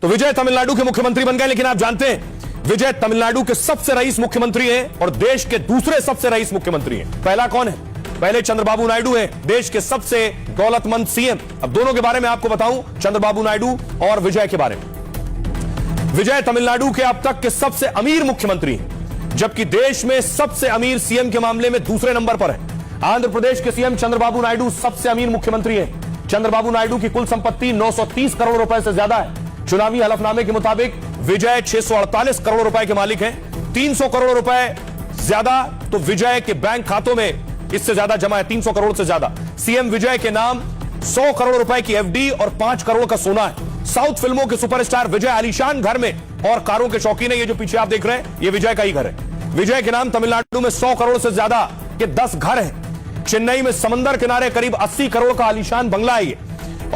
तो विजय तमिलनाडु के मुख्यमंत्री बन गए, लेकिन आप जानते हैं विजय तमिलनाडु के सबसे रईस मुख्यमंत्री हैं और देश के दूसरे सबसे रईस मुख्यमंत्री हैं। पहला कौन है? पहले चंद्रबाबू नायडू हैं, देश के सबसे दौलतमंद सीएम। अब दोनों के बारे में आपको बताऊं, चंद्रबाबू नायडू और विजय के बारे में। विजय तमिलनाडु के अब तक के सबसे अमीर मुख्यमंत्री हैं, जबकि देश में सबसे अमीर सीएम के मामले में दूसरे नंबर पर है। आंध्र प्रदेश के सीएम चंद्रबाबू नायडू सबसे अमीर मुख्यमंत्री हैं। चंद्रबाबू नायडू की कुल संपत्ति 930 करोड़ रुपए से ज्यादा है। चुनावी हलफनामे के मुताबिक विजय 648 करोड़ रुपए के मालिक हैं। 300 करोड़ रुपए ज्यादा तो विजय के बैंक खातों में इससे ज्यादा जमा है, 300 करोड़ से ज्यादा। सीएम विजय के नाम 100 करोड़ रुपए की एफडी और 5 करोड़ का सोना है। साउथ फिल्मों के सुपरस्टार विजय आलीशान घर में और कारों के शौकीन है। ये जो पीछे आप देख रहे हैं, ये विजय का ही घर है। विजय के नाम तमिलनाडु में 100 करोड़ से ज्यादा के 10 घर हैं। चेन्नई में समंदर किनारे करीब 80 करोड़ का आलीशान बंगला है ये।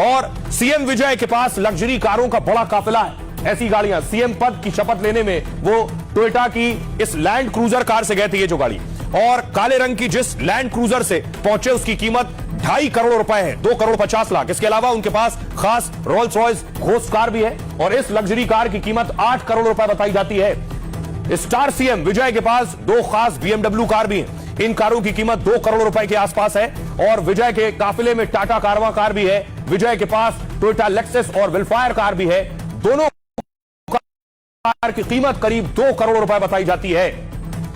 और सीएम विजय के पास लग्जरी कारों का बड़ा काफिला है। ऐसी गाड़ियां, सीएम पद की शपथ लेने में वो टोयोटा की इस लैंड क्रूजर कार से गए थे, ये जो गाड़ी, और काले रंग की जिस लैंड क्रूजर से पहुंचे उसकी कीमत 2.5 करोड़ रुपए है, 2 करोड़ 50 लाख। इसके अलावा उनके पास खास रोल्स रॉयस घोस्ट कार भी है और इस लग्जरी कार की कीमत 8 करोड़ रुपए बताई जाती है। स्टार सीएम विजय के पास 2 खास BMW कार भी है। इन कारों की कीमत 2 करोड़ रुपए के आसपास है। और विजय के काफिले में टाटा कारवां कार भी है। विजय के पास टोयोटा लेक्सस और विल्फायर कार भी है। दोनों कार की कीमत करीब 2 करोड़ रुपए बताई जाती है।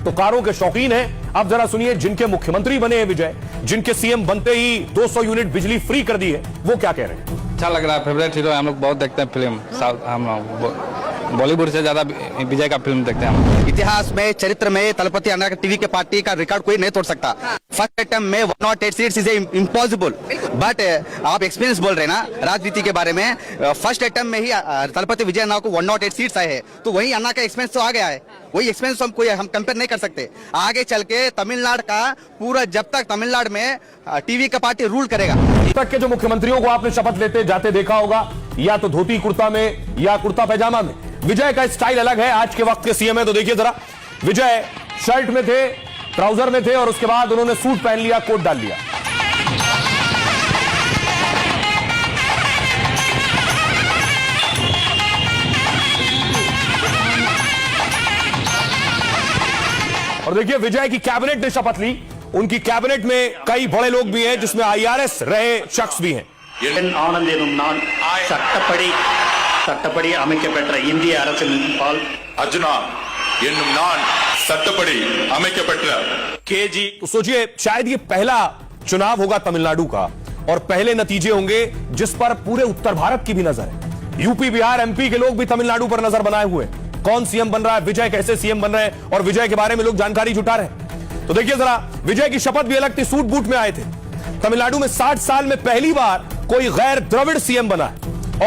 तो कारों के शौकीन हैं। अब जरा सुनिए, जिनके मुख्यमंत्री बने हैं विजय, जिनके सीएम बनते ही 200 यूनिट बिजली फ्री कर दी है, वो क्या कह रहे हैं। अच्छा लग रहा है, फेवरेट हीरो है, हम लोग बहुत देखते हैं फिल्म, हम बॉलीवुड से ज्यादा विजय का फिल्म देखते हैं हम। इतिहास में, चरित्र में तलपति अन्ना टीवी के पार्टी का रिकॉर्ड कोई नहीं तोड़ सकता। फर्स्ट अटेम्प्ट में 108 सीट्स इज इम्पॉसिबल, बट आप एक्सपीरियंस बोल रहे हैं ना राजनीति के बारे में। फर्स्ट अटेम्प्ट में ही तलपति विजय अन्ना को 108 सीट्स आए हैं, तो वही अन्ना का एक्सपीरियंस तो आ गया है। वही एक्सपीरियंस हम कंपेयर नहीं कर सकते। आगे चल के तमिलनाडु का पूरा, जब तक तमिलनाडु में टीवी का पार्टी रूल करेगा। तक के जो मुख्यमंत्रियों को आपने शपथ लेते जाते देखा होगा, या तो धोती कुर्ता में या कुर्ता पैजामा में। विजय का स्टाइल अलग है। आज के वक्त के सीएम है तो देखिए जरा, विजय शर्ट में थे, ट्राउजर में थे और उसके बाद उन्होंने सूट पहन लिया, कोट डाल लिया। और देखिए विजय की कैबिनेट ने शपथ ली। उनकी कैबिनेट में कई बड़े लोग भी हैं, जिसमें IRS रहे शख्स भी हैं। ஆனந்த் எனும் நான் சட்டப்படி அமைக்கப்பட்ட இந்திய அரசியலமைப்பால் अर्जुना என்னும் நான் சட்டப்படி அமைக்கப்பட்ட केजी। तो सोचिए, शायद ये पहला चुनाव होगा तमिलनाडु का और पहले नतीजे होंगे जिस पर पूरे उत्तर भारत की भी नजर है। यूपी, बिहार, MP के लोग भी तमिलनाडु पर नजर बनाए हुए हैं। कौन सीएम बन रहा है, विजय कैसे सीएम बन रहे हैं और विजय के बारे में लोग जानकारी जुटा रहे हैं। तो देखिए जरा, विजय की शपथ भी अलग थी, सूट बूट में आए थे। तमिलनाडु में 60 साल में पहली बार कोई गैर द्रविड़ सीएम बना है,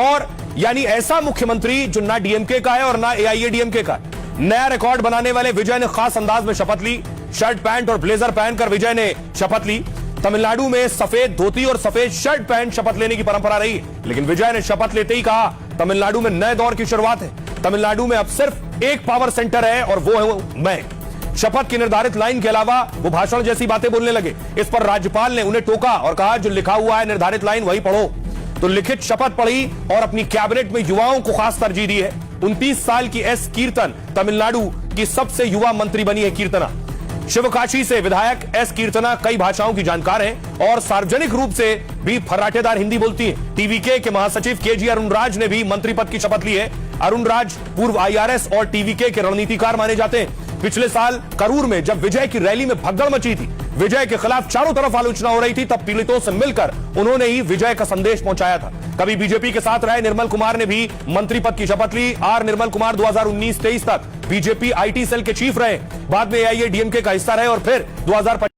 और यानी ऐसा मुख्यमंत्री जो ना डीएमके का है और ना AIADMK का है। नया रिकॉर्ड बनाने वाले विजय ने खास अंदाज में शपथ ली। शर्ट पैंट और ब्लेजर पहनकर विजय ने शपथ ली। तमिलनाडु में सफेद धोती और सफेद शर्ट पहन शपथ लेने की परंपरा रही है, लेकिन विजय ने शपथ लेते ही कहा तमिलनाडु में नए दौर की शुरुआत है। तमिलनाडु में अब सिर्फ एक पावर सेंटर है और वो है मैं। शपथ की निर्धारित लाइन के अलावा वो भाषण जैसी बातें बोलने लगे। इस पर राज्यपाल ने उन्हें टोका और कहा, जो लिखा हुआ है निर्धारित लाइन वही पढ़ो। तो लिखित शपथ पढ़ी और अपनी कैबिनेट में युवाओं को खास तरजीह दी है। 29 साल की एस कीर्तन तमिलनाडु की सबसे युवा मंत्री बनी है। कीर्तना शिवकाशी से विधायक एस कीर्तना कई भाषाओं की जानकार हैं और सार्वजनिक रूप से भी फर्राटेदार हिंदी बोलती हैं। TVK के महासचिव KG अरुणराज ने भी मंत्री पद की शपथ ली है। अरुणराज पूर्व IRS और TVK के रणनीतिकार माने जाते हैं। पिछले साल करूर में जब विजय की रैली में भगदड़ मची थी, विजय के खिलाफ चारों तरफ आलोचना हो रही थी, तब पीड़ितों से मिलकर उन्होंने ही विजय का संदेश पहुंचाया था। कभी बीजेपी के साथ रहे निर्मल कुमार ने भी मंत्री पद की शपथ ली। निर्मल कुमार 2019-23 तक बीजेपी IT सेल के चीफ रहे, बाद में AIADMK का हिस्सा रहे और फिर 2025